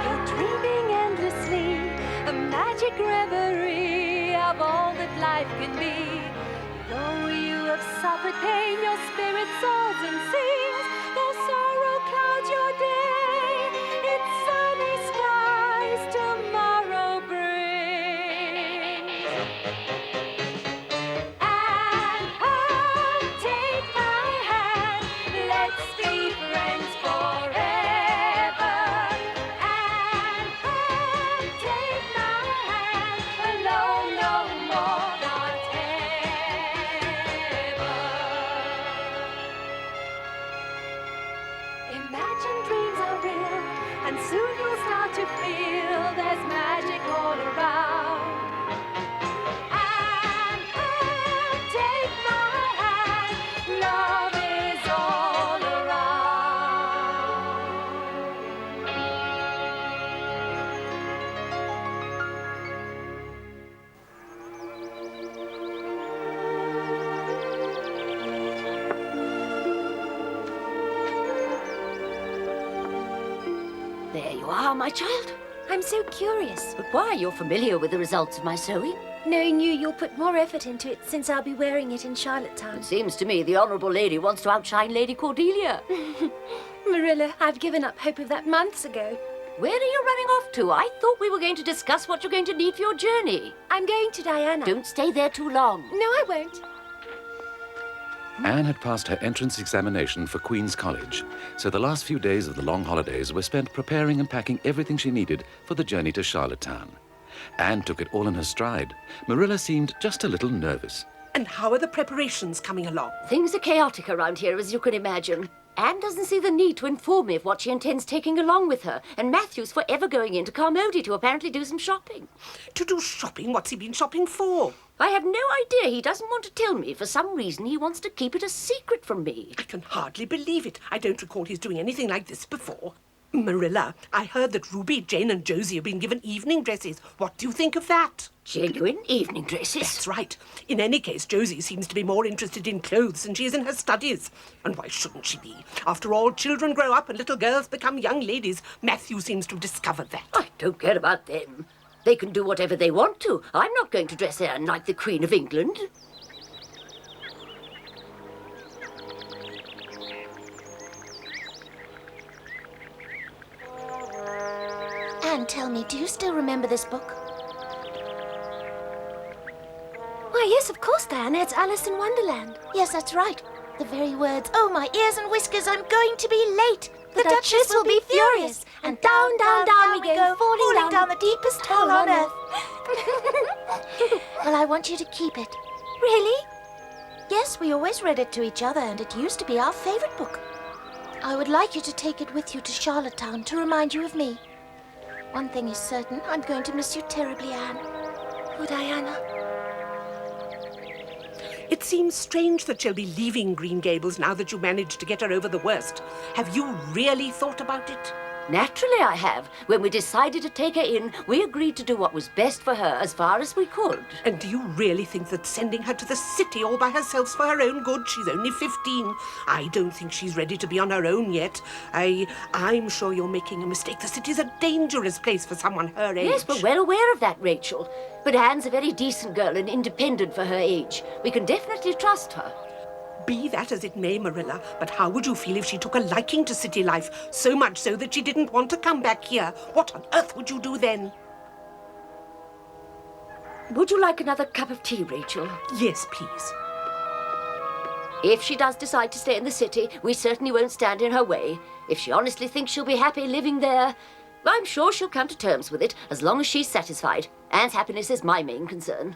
You're dreaming endlessly, a magic reverie of all that life can be. Though you have suffered pain, your spirit soars and sings. Though sorrow clouds your day, it's sunny skies tomorrow brings. And take my hand, let's be friends forever. And take my hand, alone no more, not ever. Imagine dreams are real, and soon you'll start to feel there's magic all around. And take my hand, love is all around. There you are, my child. I'm so curious. But why? You're familiar with the results of my sewing. Knowing you'll put more effort into it since I'll be wearing it in Charlottetown. It seems to me the Honourable Lady wants to outshine Lady Cordelia. Marilla, I've given up hope of that months ago. Where are you running off to? I thought we were going to discuss what you're going to need for your journey. I'm going to Diana. Don't stay there too long. No, I won't. Anne had passed her entrance examination for Queen's College, so the last few days of the long holidays were spent preparing and packing everything she needed for the journey to Charlottetown. Anne took it all in her stride. Marilla seemed just a little nervous. And how are the preparations coming along? Things are chaotic around here, as you can imagine. Anne doesn't see the need to inform me of what she intends taking along with her, and Matthew's forever going into Carmody to apparently do some shopping. To do shopping? What's he been shopping for? I have no idea. He doesn't want to tell me. For some reason, he wants to keep it a secret from me. I can hardly believe it. I don't recall his doing anything like this before. Marilla, I heard that Ruby, Jane and Josie have been given evening dresses. What do you think of that? Genuine evening dresses? That's right. In any case, Josie seems to be more interested in clothes than she is in her studies. And why shouldn't she be? After all, children grow up and little girls become young ladies. Matthew seems to have discovered that. I don't care about them. They can do whatever they want to. I'm not going to dress Anne like the Queen of England. Anne, tell me, do you still remember this book? Why, yes, of course, Diana. It's Alice in Wonderland. Yes, that's right. The very words, "Oh, my ears and whiskers, I'm going to be late. The Duchess will be furious. And down, down, down we go, falling down the deepest hole on earth." Well, I want you to keep it. Really? Yes, we always read it to each other, and it used to be our favorite book. I would like you to take it with you to Charlottetown to remind you of me. One thing is certain, I'm going to miss you terribly, Anne. Oh, Diana. It seems strange that she'll be leaving Green Gables now that you managed to get her over the worst. Have you really thought about it? Naturally I have. When we decided to take her in, we agreed to do what was best for her as far as we could. And do you really think that sending her to the city all by herself's for her own good? She's only 15. I don't think she's ready to be on her own yet. I'm sure you're making a mistake. The city's a dangerous place for someone her age. Yes, we're well aware of that, Rachel. But Anne's a very decent girl and independent for her age. We can definitely trust her. Be that as it may, Marilla, but how would you feel if she took a liking to city life, so much so that she didn't want to come back here? What on earth would you do then? Would you like another cup of tea, Rachel? Yes, please. If she does decide to stay in the city, we certainly won't stand in her way. If she honestly thinks she'll be happy living there, I'm sure she'll come to terms with it, as long as she's satisfied. Anne's happiness is my main concern.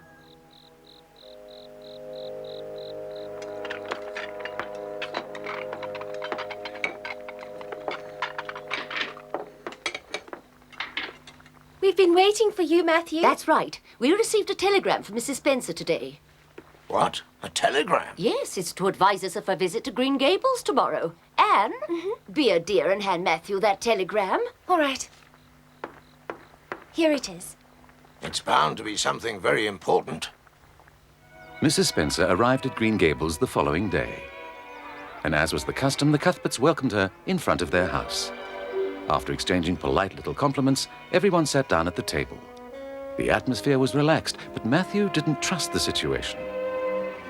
We've been waiting for you, Matthew. That's right. We received a telegram from Mrs. Spencer today. What? A telegram? Yes, it's to advise us of a visit to Green Gables tomorrow. Anne, be a dear and hand Matthew that telegram. All right. Here it is. It's bound to be something very important. Mrs. Spencer arrived at Green Gables the following day. And as was the custom, the Cuthberts welcomed her in front of their house. After exchanging polite little compliments, everyone sat down at the table. The atmosphere was relaxed, but Matthew didn't trust the situation.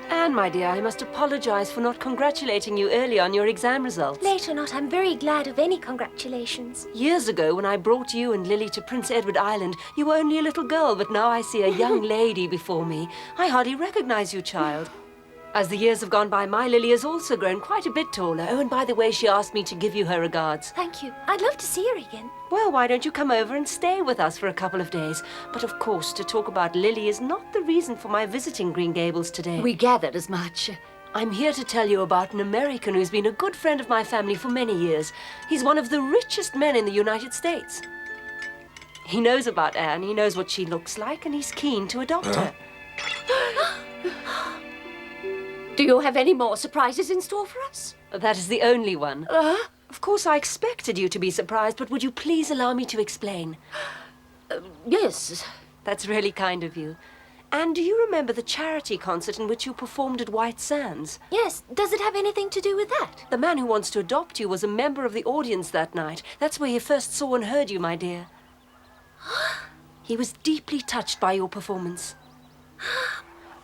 Anne, my dear, I must apologize for not congratulating you earlier on your exam results. Late or not, I'm very glad of any congratulations. Years ago, when I brought you and Lily to Prince Edward Island, you were only a little girl, but now I see a young lady before me. I hardly recognize you, child. As the years have gone by, my Lily has also grown quite a bit taller. Oh, and by the way, she asked me to give you her regards. Thank you. I'd love to see her again. Well, why don't you come over and stay with us for a couple of days? But of course, to talk about Lily is not the reason for my visiting Green Gables today. We gathered as much. I'm here to tell you about an American who's been a good friend of my family for many years. He's one of the richest men in the United States. He knows about Anne, he knows what she looks like, and he's keen to adopt her. Do you have any more surprises in store for us? That is the only one. Of course, I expected you to be surprised, but would you please allow me to explain? Yes. That's really kind of you. And do you remember the charity concert in which you performed at White Sands? Yes, does it have anything to do with that? The man who wants to adopt you was a member of the audience that night. That's where he first saw and heard you, my dear. He was deeply touched by your performance.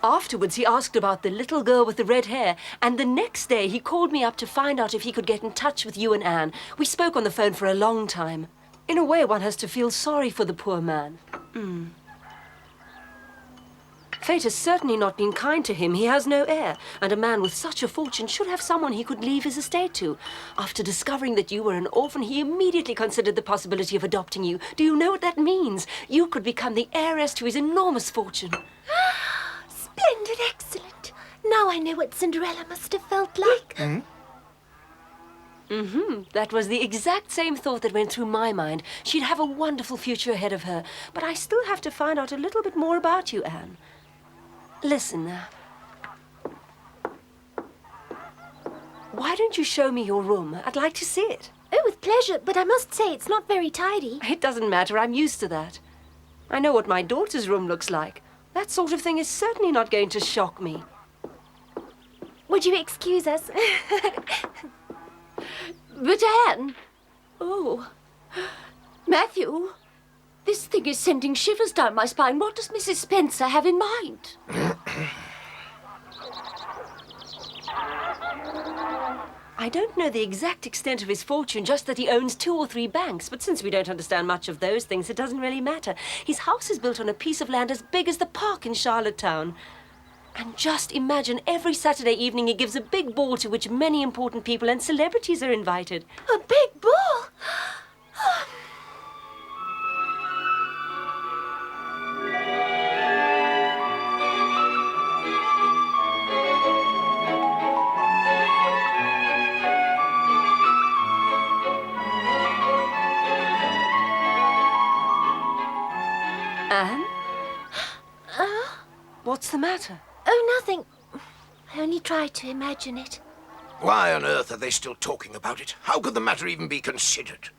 Afterwards, he asked about the little girl with the red hair, and the next day he called me up to find out if he could get in touch with you and Anne. We spoke on the phone for a long time. In a way, one has to feel sorry for the poor man. Fate has certainly not been kind to him. He has no heir, and a man with such a fortune should have someone he could leave his estate to. After discovering that you were an orphan, he immediately considered the possibility of adopting you. Do you know what that means? You could become the heiress to his enormous fortune. Splendid, excellent. Now I know what Cinderella must have felt like. That was the exact same thought that went through my mind. She'd have a wonderful future ahead of her. But I still have to find out a little bit more about you, Anne. Listen, why don't you show me your room? I'd like to see it. Oh, with pleasure, but I must say it's not very tidy. It doesn't matter. I'm used to that. I know what my daughter's room looks like. That sort of thing is certainly not going to shock me. Would you excuse us? But Anne... Oh... Matthew... This thing is sending shivers down my spine. What does Mrs. Spencer have in mind? I don't know the exact extent of his fortune, just that he owns 2 or 3 banks. But since we don't understand much of those things, it doesn't really matter. His house is built on a piece of land as big as the park in Charlottetown. And just imagine, every Saturday evening he gives a big ball to which many important people and celebrities are invited. A big ball? Anne? What's the matter? Oh, nothing. I only tried to imagine it. Why on earth are they still talking about it? How could the matter even be considered?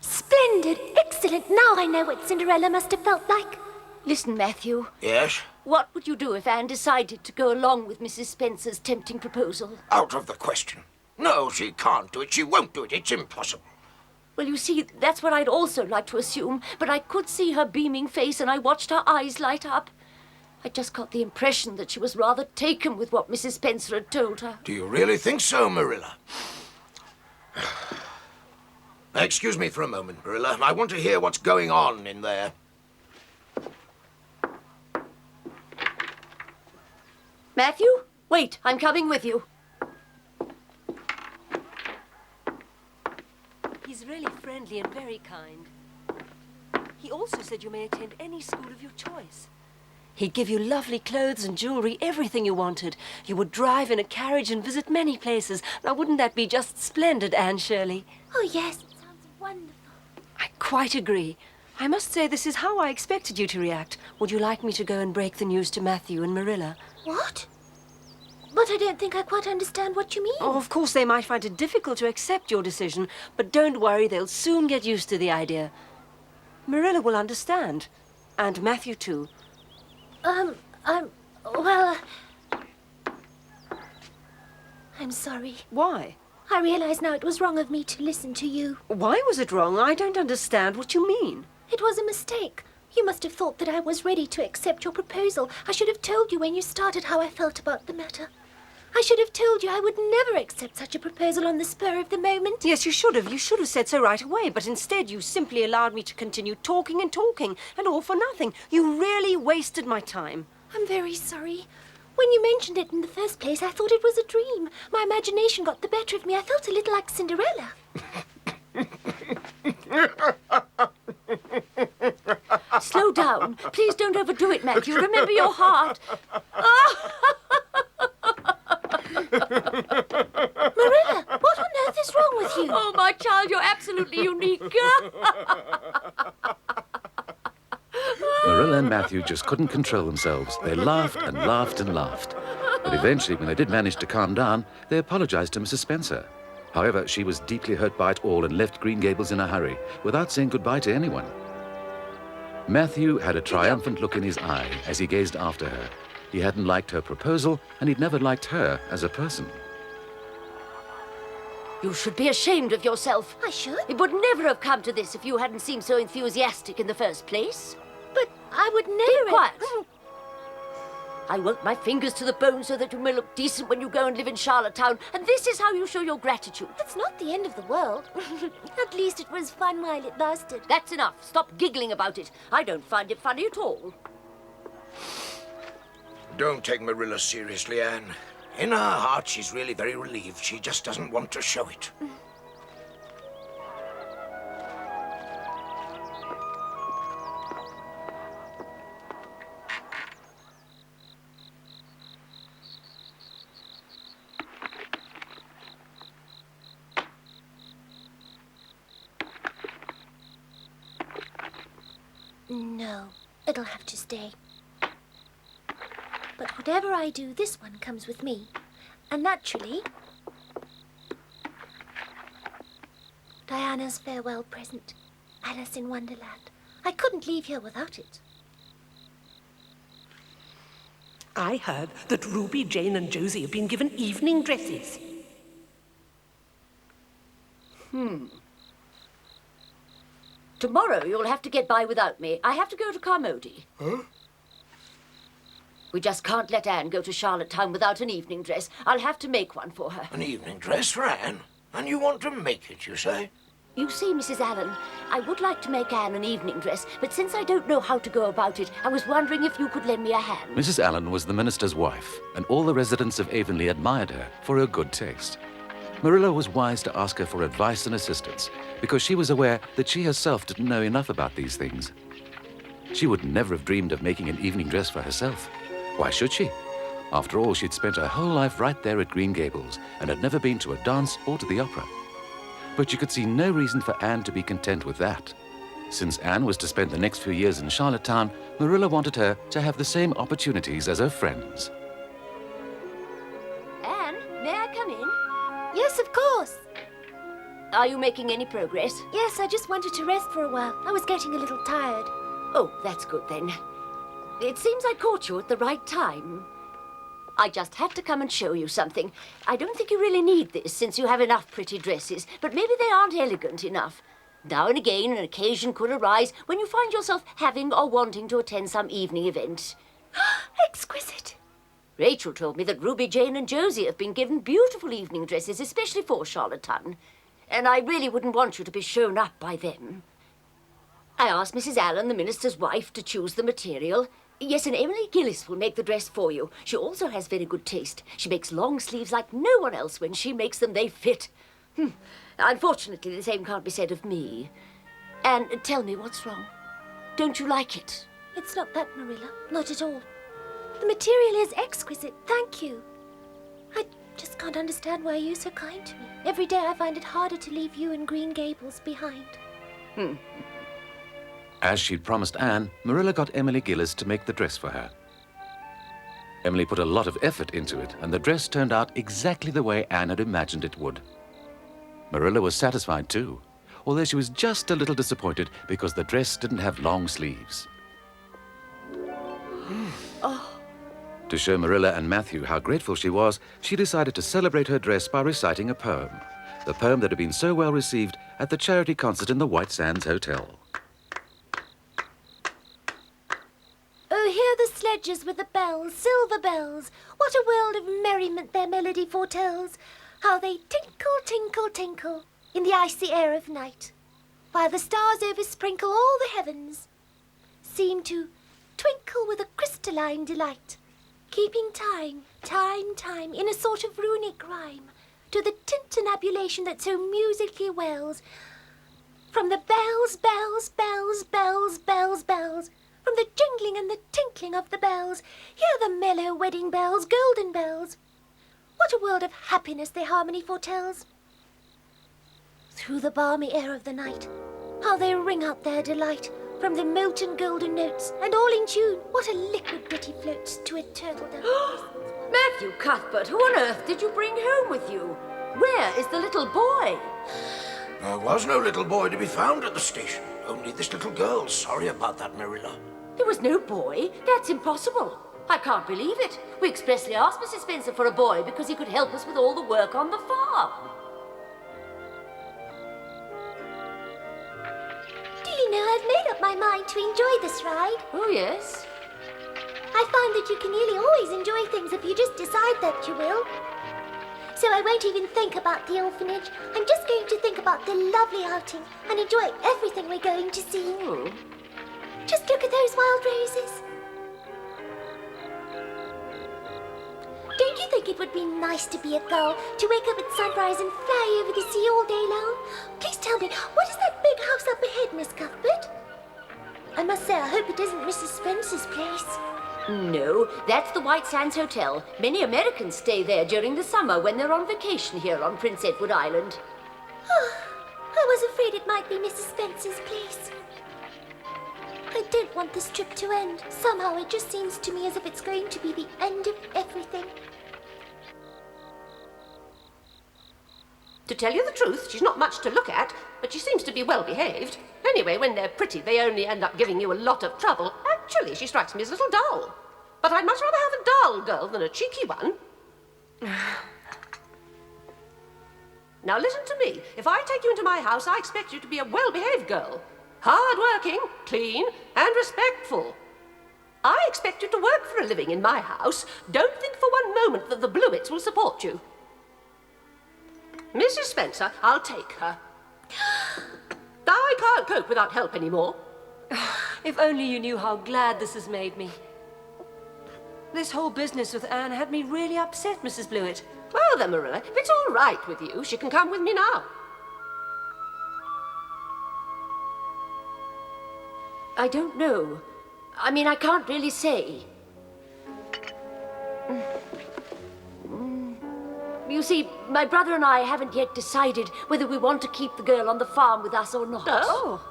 Splendid, excellent. Now I know what Cinderella must have felt like. Listen, Matthew. Yes? What would you do if Anne decided to go along with Mrs. Spencer's tempting proposal? Out of the question. No, she can't do it. She won't do it. It's impossible. Well, you see, that's what I'd also like to assume, but I could see her beaming face and I watched her eyes light up. I just got the impression that she was rather taken with what Mrs. Spencer had told her. Do you really think so, Marilla? Excuse me for a moment, Marilla. I want to hear what's going on in there. Matthew, wait, I'm coming with you. He's really friendly and very kind. He also said you may attend any school of your choice. He'd give you lovely clothes and jewelry, everything you wanted. You would drive in a carriage and visit many places. Now, wouldn't that be just splendid, Anne Shirley? Oh, yes, it sounds wonderful. I quite agree. I must say this is how I expected you to react. Would you like me to go and break the news to Matthew and Marilla? What? But I don't think I quite understand what you mean. Oh, of course they might find it difficult to accept your decision, but don't worry, they'll soon get used to the idea. Marilla will understand. And Matthew too. Well, I'm sorry. Why? I realize now it was wrong of me to listen to you. Why was it wrong? I don't understand what you mean. It was a mistake. You must have thought that I was ready to accept your proposal. I should have told you when you started how I felt about the matter. I should have told you I would never accept such a proposal on the spur of the moment. Yes, you should have. You should have said so right away, but instead you simply allowed me to continue talking and talking, and all for nothing. You really wasted my time. I'm very sorry. When you mentioned it in the first place, I thought it was a dream. My imagination got the better of me. I felt a little like Cinderella. Slow down. Please don't overdo it, Matthew. Remember your heart. Marilla, what on earth is wrong with you? Oh, my child, you're absolutely unique. Marilla and Matthew just couldn't control themselves. They laughed and laughed and laughed. But eventually, when they did manage to calm down, they apologized to Mrs. Spencer. However, she was deeply hurt by it all and left Green Gables in a hurry, without saying goodbye to anyone. Matthew had a triumphant look in his eye as he gazed after her. He hadn't liked her proposal, and he'd never liked her as a person. You should be ashamed of yourself. I should? It would never have come to this if you hadn't seemed so enthusiastic in the first place. But I would never... Keep quiet. I work my fingers to the bone so that you may look decent when you go and live in Charlottetown, and this is how you show your gratitude. It's not the end of the world. At least it was fun while it lasted. That's enough. Stop giggling about it. I don't find it funny at all. Don't take Marilla seriously, Anne. In her heart, she's really very relieved. She just doesn't want to show it. No, it'll have to stay. But whatever I do, this one comes with me. And naturally, Diana's farewell present, Alice in Wonderland. I couldn't leave here without it. I heard that Ruby, Jane and Josie have been given evening dresses. Tomorrow you'll have to get by without me. I have to go to Carmody. Huh? We just can't let Anne go to Charlottetown without an evening dress. I'll have to make one for her. An evening dress for Anne? And you want to make it, you say? You see, Mrs. Allen, I would like to make Anne an evening dress, but since I don't know how to go about it, I was wondering if you could lend me a hand. Mrs. Allen was the minister's wife, and all the residents of Avonlea admired her for her good taste. Marilla was wise to ask her for advice and assistance, because she was aware that she herself didn't know enough about these things. She would never have dreamed of making an evening dress for herself. Why should she? After all, she'd spent her whole life right there at Green Gables and had never been to a dance or to the opera. But she could see no reason for Anne to be content with that. Since Anne was to spend the next few years in Charlottetown, Marilla wanted her to have the same opportunities as her friends. Anne, may I come in? Yes, of course. Are you making any progress? Yes, I just wanted to rest for a while. I was getting a little tired. Oh, that's good then. It seems I caught you at the right time. I just had to come and show you something. I don't think you really need this, since you have enough pretty dresses, but maybe they aren't elegant enough. Now and again, an occasion could arise when you find yourself having or wanting to attend some evening event. Exquisite. Rachel told me that Ruby, Jane and Josie have been given beautiful evening dresses, especially for Charlottetown. And I really wouldn't want you to be shown up by them. I asked Mrs. Allen, the minister's wife, to choose the material. Yes, and Emily Gillis will make the dress for you. She also has very good taste. She makes long sleeves like no one else. When she makes them, they fit. Unfortunately, the same can't be said of me. And tell me, what's wrong? Don't you like it? It's not that, Marilla. Not at all. The material is exquisite. Thank you. I just can't understand why you're so kind to me. Every day I find it harder to leave you and Green Gables behind. As she'd promised Anne, Marilla got Emily Gillis to make the dress for her. Emily put a lot of effort into it, and the dress turned out exactly the way Anne had imagined it would. Marilla was satisfied too, although she was just a little disappointed because the dress didn't have long sleeves. To show Marilla and Matthew how grateful she was, she decided to celebrate her dress by reciting a poem, the poem that had been so well received at the charity concert in the White Sands Hotel. Oh, hear the sledges with the bells, silver bells. What a world of merriment their melody foretells. How they tinkle, tinkle, tinkle in the icy air of night, while the stars oversprinkle all the heavens, seem to twinkle with a crystalline delight, keeping time, time, time, in a sort of runic rhyme, to the tintinnabulation that so musically wells from the bells, bells, bells, bells, bells, bells, from the jingling and the tinkling of the bells. Hear the mellow wedding bells, golden bells. What a world of happiness their harmony foretells. Through the balmy air of the night, how they ring out their delight, from the molten golden notes, and all in tune. What a liquid ditty floats to a turtle dove. Matthew Cuthbert, who on earth did you bring home with you? Where is the little boy? There was no little boy to be found at the station. Only this little girl. Sorry about that, Marilla. There was no boy. That's impossible. I can't believe it. We expressly asked Mrs. Spencer for a boy because he could help us with all the work on the farm. Do you know, I've made up my mind to enjoy this ride. Oh, yes? I find that you can nearly always enjoy things if you just decide that you will. So I won't even think about the orphanage. I'm just going to think about the lovely outing and enjoy everything we're going to see. Oh. Just look at those wild roses. Don't you think it would be nice to be a gull, to wake up at sunrise and fly over the sea all day long? Please tell me, what is that big house up ahead, Miss Cuthbert? I must say, I hope it isn't Mrs. Spencer's place. No, that's the White Sands Hotel. Many Americans stay there during the summer when they're on vacation here on Prince Edward Island. I was afraid it might be Mrs. Spencer's place. I don't want this trip to end. Somehow it just seems to me as if it's going to be the end of everything. To tell you the truth, she's not much to look at, but she seems to be well behaved. Anyway, when they're pretty, they only end up giving you a lot of trouble. Actually, she strikes me as a little dull. But I'd much rather have a dull girl than a cheeky one. Now listen to me. If I take you into my house, I expect you to be a well-behaved girl. Hard-working, clean, and respectful. I expect you to work for a living in my house. Don't think for one moment that the Blewitts will support you. Mrs. Spencer, I'll take her. I can't cope without help anymore. If only you knew how glad this has made me. This whole business with Anne had me really upset, Mrs. Blewett. Well then, Marilla, if it's all right with you, she can come with me now. I don't know. I mean, I can't really say. You see, my brother and I haven't yet decided whether we want to keep the girl on the farm with us or not. Oh.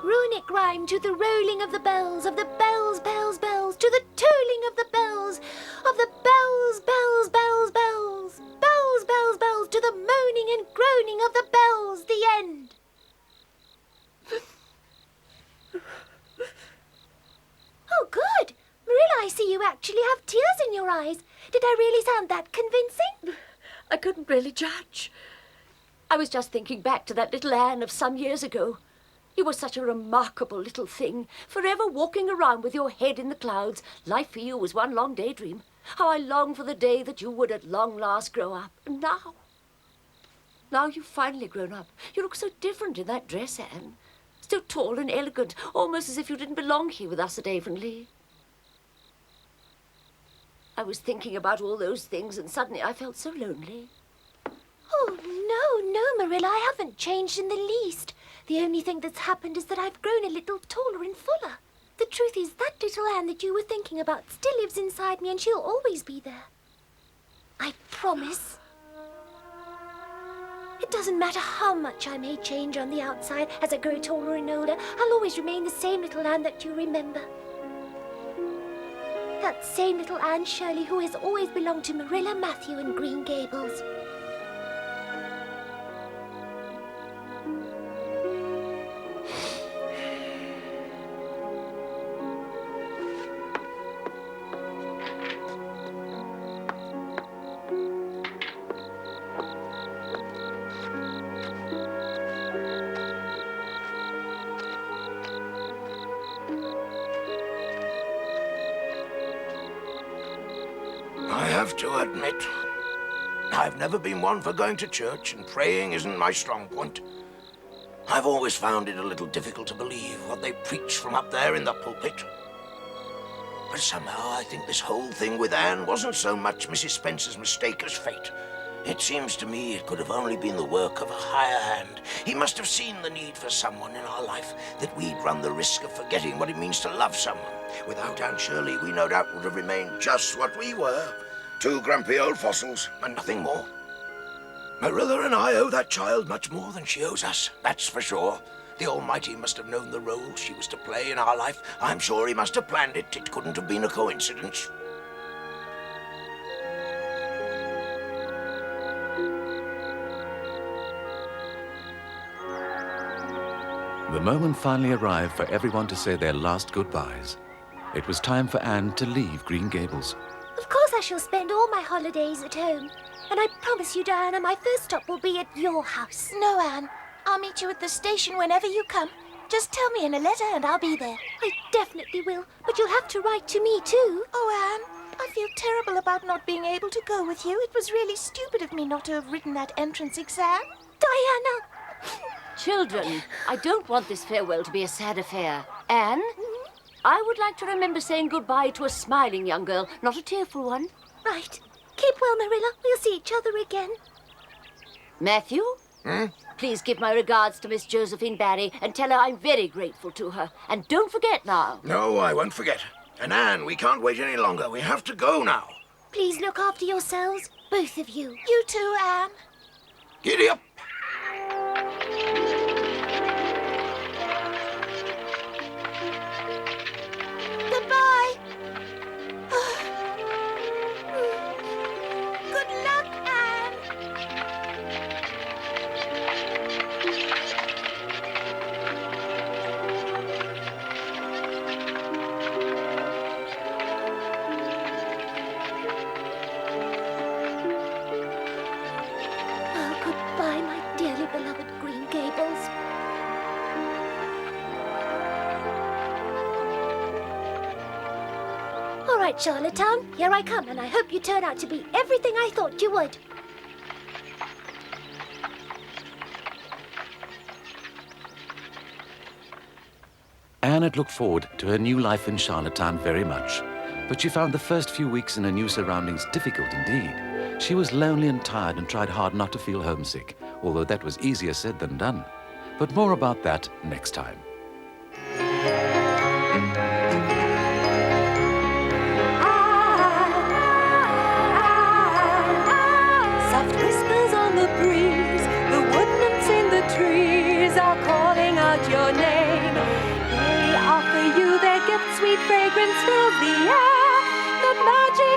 Runic rhyme to the rolling of the bells, bells, bells, to the tolling of the bells, bells, bells, bells, bells, bells, bells, to the moaning and groaning of the bells, the end. Oh, good. Marilla, I see you actually have tears in your eyes. Did I really sound that convincing? I couldn't really judge. I was just thinking back to that little Anne of some years ago. You were such a remarkable little thing, forever walking around with your head in the clouds. Life for you was one long daydream. How I long for the day that you would at long last grow up. And now you've finally grown up. You look so different in that dress, Anne. So tall and elegant, almost as if you didn't belong here with us at Avonlea. I was thinking about all those things, and suddenly I felt so lonely. Oh, no, Marilla, I haven't changed in the least. The only thing that's happened is that I've grown a little taller and fuller. The truth is, that little Anne that you were thinking about still lives inside me, and she'll always be there. I promise. It doesn't matter how much I may change on the outside as I grow taller and older. I'll always remain the same little Anne that you remember. that same little Anne Shirley who has always belonged to Marilla, Matthew, and Green Gables. I have to admit, I've never been one for going to church, and praying isn't my strong point. I've always found it a little difficult to believe what they preach from up there in the pulpit. But somehow I think this whole thing with Anne wasn't so much Mrs. Spencer's mistake as fate. It seems to me it could have only been the work of a higher hand. He must have seen the need for someone in our life, that we'd run the risk of forgetting what it means to love someone. Without Aunt Shirley, we no doubt would have remained just what we were. Two grumpy old fossils, and nothing more. Marilla and I owe that child much more than she owes us, that's for sure. The Almighty must have known the role she was to play in our life. I'm sure he must have planned it. It couldn't have been a coincidence. The moment finally arrived for everyone to say their last goodbyes. It was time for Anne to leave Green Gables. Of course I shall spend all my holidays at home. And I promise you, Diana, my first stop will be at your house. No, Anne. I'll meet you at the station whenever you come. Just tell me in a letter and I'll be there. I definitely will, but you'll have to write to me too. Oh, Anne, I feel terrible about not being able to go with you. It was really stupid of me not to have written that entrance exam. Diana! Children, I don't want this farewell to be a sad affair. Anne, I would like to remember saying goodbye to a smiling young girl, not a tearful one. Right. Keep well, Marilla. We'll see each other again. Matthew? Please give my regards to Miss Josephine Barry and tell her I'm very grateful to her. And don't forget now. No, I won't forget. And Anne, we can't wait any longer. We have to go now. Please look after yourselves, both of you. You too, Anne. Giddy up. Goodbye. Good luck, Anne. Oh, goodbye, my dearly beloved Green Gables. All right, Charlottetown, here I come, and I hope you turn out to be everything I thought you would. Anne had looked forward to her new life in Charlottetown very much, but she found the first few weeks in her new surroundings difficult indeed. She was lonely and tired and tried hard not to feel homesick, although that was easier said than done. But more about that next time. Soft whispers on the breeze, the wood nymphs in the trees are calling out your name. They offer you their gift, sweet fragrance fills the air. The magic